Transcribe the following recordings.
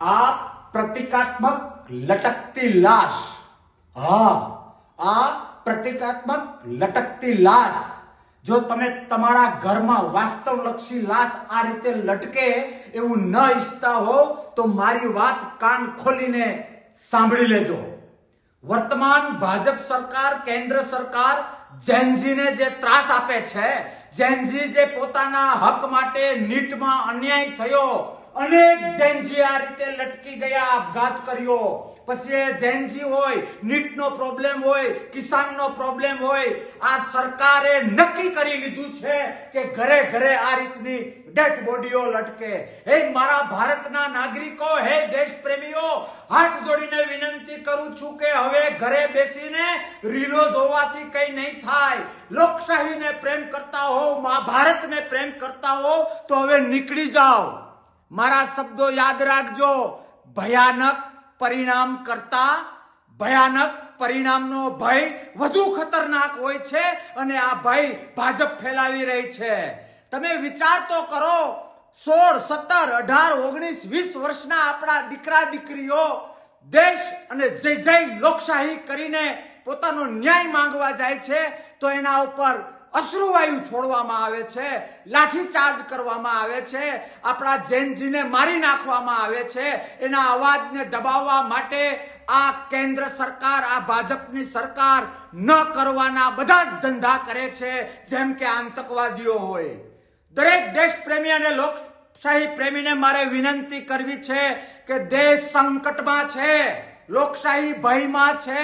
આ પ્રતિકાત્મક લટકતી લાશ, હા, આ પ્રતિકાત્મક લટકતી લાશ જો તમે તમારા ઘરમાં વાસ્તવલક્ષી લાશ આ રીતે લટકે એવું ન ઈચ્છતા હો તો મારી વાત કાન ખોલીને સાંભળી લેજો. વર્તમાન ભાજપ સરકાર, કેન્દ્ર સરકાર જેનજીને જે ત્રાસ આપે છે, જેનજી જે પોતાના હક માટે નીટમાં અન્યાય થયો, અનેક જેનજી આ રીતે લટકી ગયા, આપઘાત કર્યો, પછી એ જેનજી હોય, નીટનો પ્રોબ્લેમ હોય, કિસાનનો પ્રોબ્લેમ હોય, આ સરકારે નક્કી કરી લીધું છે કે ઘરે ઘરે આ રીતની ડેડ બોડીઓ લટકે. હે મારા ભારતના નાગરિકો, હે દેશ પ્રેમીઓ, હાથ જોડીને વિનંતી કરું છું કે હવે ઘરે બેસીને રીલો જોવાથી કઈ નહીં થાય. લોકશાહીને પ્રેમ કરતા હો, મહાભારતને પ્રેમ કરતા હો તો હવે નીકળી જાઓ. મારા શબ્દો યાદ રાખજો. ભયાનક પરિણામ કરતા ભયાનક પરિણામનો ભય વધુ ખતરનાક હોય છે અને આ ભય ભાજપ ફેલાવી રહી છે. તમે વિચાર તો કરો, 16, 17, 18, 19, 20 વર્ષના આપણા દીકરા દીકરીઓ દેશ અને જય જય લોકશાહી કરીને પોતાનો ન્યાય માંગવા જાય છે તો એના ઉપર અશ્રુવાયુ છોડવામાં આવે છે, લાઠીચાર્જ કરવામાં આવે છે, આપણા જેનજીને મારી નાખવામાં આવે છે. એના અવાજને દબાવવા માટે આ કેન્દ્ર સરકાર, આ ભાજપની સરકાર ન કરવાના બધા જ ધંધા કરે છે, જેમ કે આતંકવાદીઓ હોય. દરેક દેશ પ્રેમી અને લોકશાહી પ્રેમીને મારે વિનંતી કરવી છે કે દેશ સંકટમાં છે, લોકશાહી ભયમાં છે,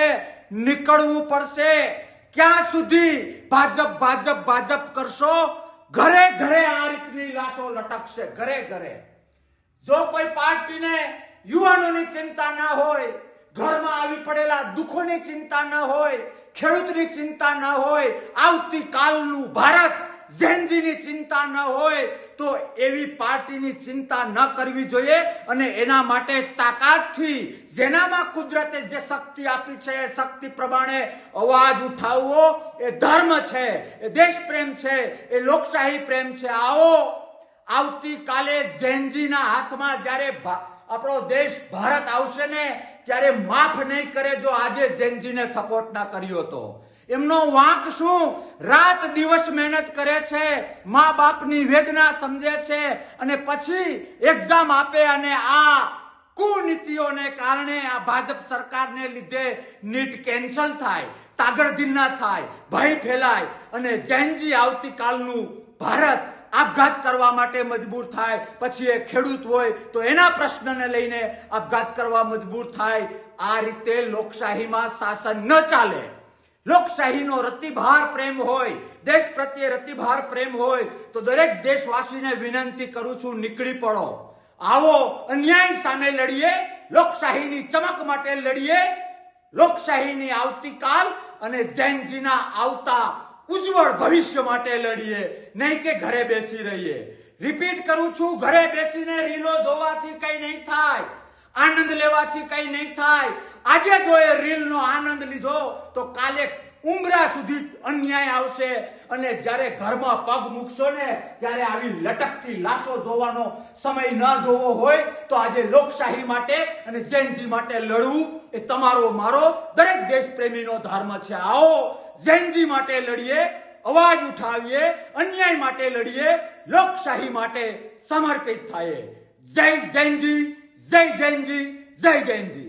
નીકળવું પડશે. ક્યાં સુધી ભાજપ ભાજપ ભાજપ કરશો? ઘરે ઘરે આ રીતની લાશો લટકશે, ઘરે ઘરે. જો કોઈ પાર્ટીને યુવાનોની ચિંતા ના હોય, ઘરમાં આવી પડેલા દુઃખોની ચિંતા ન હોય, ખેડૂતની ચિંતા ન હોય, આવતીકાલનું ભારત જેનજીની ચિંતા ન હોય તો એવી પાર્ટીની ચિંતા ન કરવી જોઈએ અને એના માટે તાકાતથી જેનામાં કુદરતે જે શક્તિ આપી છે એ શક્તિ પ્રમાણે અવાજ ઉઠાવવો એ ધર્મ છે, એ દેશ પ્રેમ છે, એ લોકશાહી પ્રેમ છે. આવો આવતીકાલે જેનજીના હાથમાં જ્યારે આપણો દેશ ભારત આવશે ને ત્યારે માફ નહીં કરે જો આજે જેનજીને સપોર્ટ ના કર્યો તો. એમનો વાંક શું? રાત દિવસ મહેનત કરે છે, મા બાપની વેદના સમજે છે અને પછી એક્ઝામ આપે અને આ કુનીતિઓને કારણે, આ ભાજપ સરકારને લીધે નીટ કેન્સલ થાય, તાગડધીના થાય, ભય ફેલાય અને જેનજી આવતીકાલનું ભારત આપઘાત કરવા માટે મજબૂર થાય. પછી એ ખેડૂત હોય તો એના પ્રશ્નને લઈને આપઘાત કરવા મજબૂર થાય. આ રીતે લોકશાહીમાં શાસન ન ચાલે. લોકશાહીનો રતિભાર પ્રેમ હોય, દેશ પ્રત્યે રતિભાર પ્રેમ હોય તો દરેક દેશવાસીને વિનંતી કરું છું, નીકળી પડો. આવો અન્યાય સામે લડીએ, લોકશાહીની ચમક માટે લડીએ, લોકશાહીની આવતીકાલ અને જેનજીના આવતા ઉજ્જવળ ભવિષ્ય માટે લડીએ, નહીં કે ઘરે બેસી રહીએ. રિપીટ કરું છું, ઘરે બેસીને રીલો જોવાથી કઈ નહીં થાય, આનંદ લેવાથી કઈ નહીં થાય. આજે જો એ રીલનો આનંદ લીધો તો કાલે ઉંબરા સુધી અન્યાય આવશે અને જ્યારે ઘરમાં પગ મૂકશો ને ત્યારે આવી લટકતી લાશો જોવાનો સમય ન જોવો હોય તો આજે લોકશાહી માટે અને જેનજી માટે લડવું એ તમારો મારો દરેક દેશ પ્રેમીનો ધર્મ છે. આવો જેનજી માટે લડીએ, અવાજ ઉઠાવીએ, અન્યાય માટે લડીએ, લોકશાહી માટે સમર્પિત થઈએ. જય જેનજી, જય જેનજી, જય જેનજી.